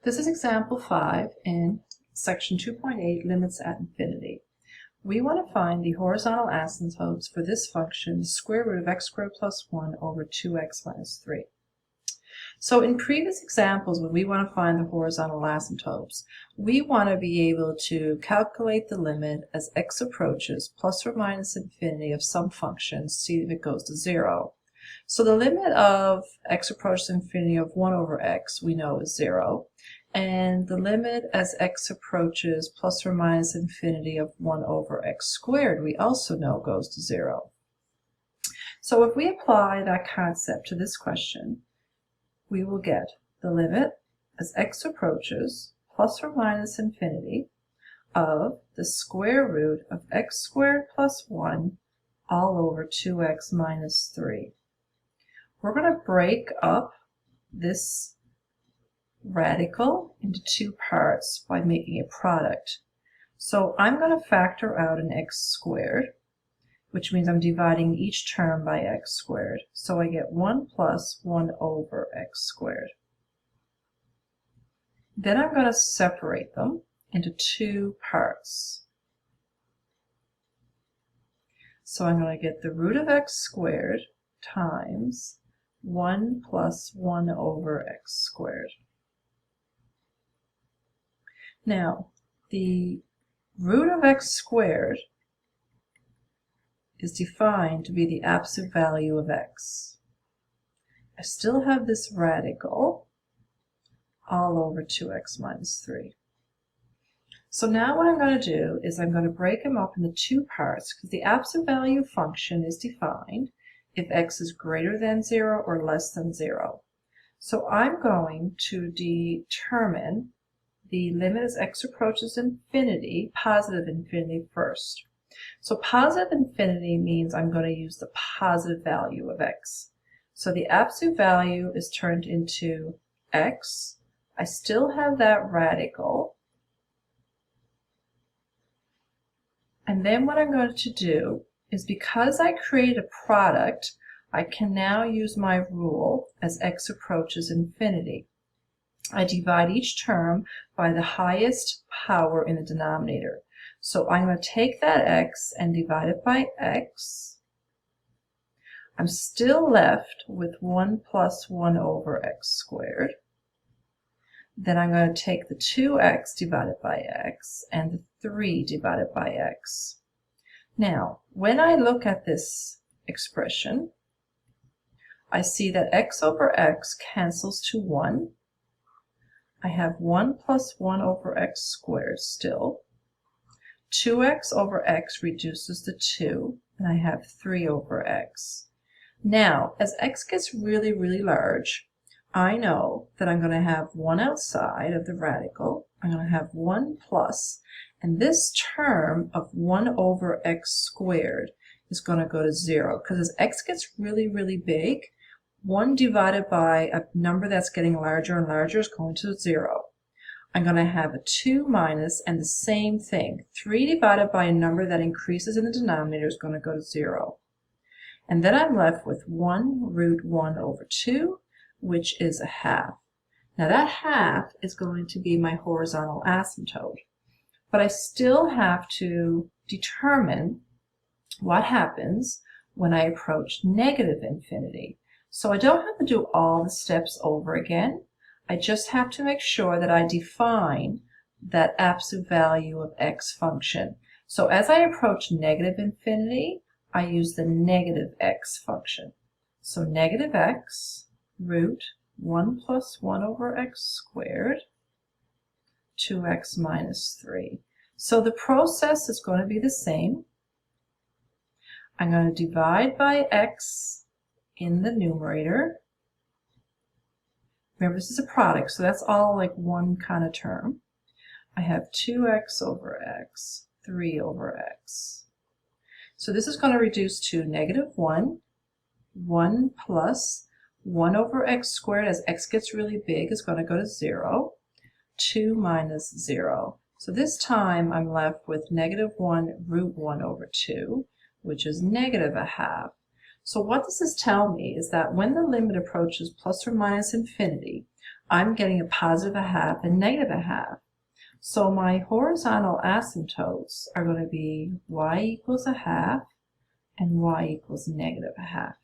This is example 5 in section 2.8, limits at infinity. We want to find the horizontal asymptotes for this function, the square root of x squared plus 1 over 2x minus 3. So in previous examples, when we want to find the horizontal asymptotes, we want to be able to calculate the limit as x approaches plus or minus infinity of some function, see if it goes to 0. So the limit of x approaches infinity of 1 over x we know is 0. And the limit as x approaches plus or minus infinity of 1 over x squared we also know goes to 0. So if we apply that concept to this question, we will get the limit as x approaches plus or minus infinity of the square root of x squared plus 1 all over 2x minus 3. We're going to break up this radical into two parts by making a product. So I'm going to factor out an x squared, which means I'm dividing each term by x squared. So I get 1 plus 1 over x squared. Then I'm going to separate them into two parts. So I'm going to get the root of x squared times 1 plus 1 over x squared. Now, the root of x squared is defined to be the absolute value of x. I still have this radical all over 2x minus 3. So now what I'm going to do is I'm going to break them up into two parts because the absolute value function is defined if x is greater than 0 or less than 0. So I'm going to determine the limit as x approaches infinity, positive infinity first. So positive infinity means I'm going to use the positive value of x. So the absolute value is turned into x. I still have that radical. And then what I'm going to do is, because I created a product, I can now use my rule as x approaches infinity. I divide each term by the highest power in the denominator. So I'm going to take that x and divide it by x. I'm still left with 1 plus 1 over x squared. Then I'm going to take the 2x divided by x and the 3 divided by x. Now, when I look at this expression, I see that x over x cancels to 1. I have 1 plus 1 over x squared still. 2x over x reduces to 2, and I have 3 over x. Now, as x gets really, really large, I know that I'm going to have 1 outside of the radical. I'm going to have 1 plus, and this term of 1 over x squared is going to go to 0, because as x gets really, really big, 1 divided by a number that's getting larger and larger is going to 0. I'm going to have a 2 minus, and the same thing. 3 divided by a number that increases in the denominator is going to go to 0. And then I'm left with 1 root 1 over 2, which is a half. Now that half is going to be my horizontal asymptote. But I still have to determine what happens when I approach negative infinity. So I don't have to do all the steps over again. I just have to make sure that I define that absolute value of x function. So as I approach negative infinity, I use the negative x function. So negative x root 1 plus 1 over x squared 2x minus 3. So the process is going to be the same. I'm going to divide by x in the numerator. Remember, this is a product, so that's all like one kind of term. I have 2x over x, 3 over x. So this is going to reduce to negative 1, 1 plus 1 over x squared as x gets really big is going to go to 0, 2 minus 0. So this time I'm left with negative 1 root 1 over 2, which is negative a half. So what does this tell me is that when the limit approaches plus or minus infinity, I'm getting a positive a half and negative a half. So my horizontal asymptotes are going to be y equals a half and y equals negative a half.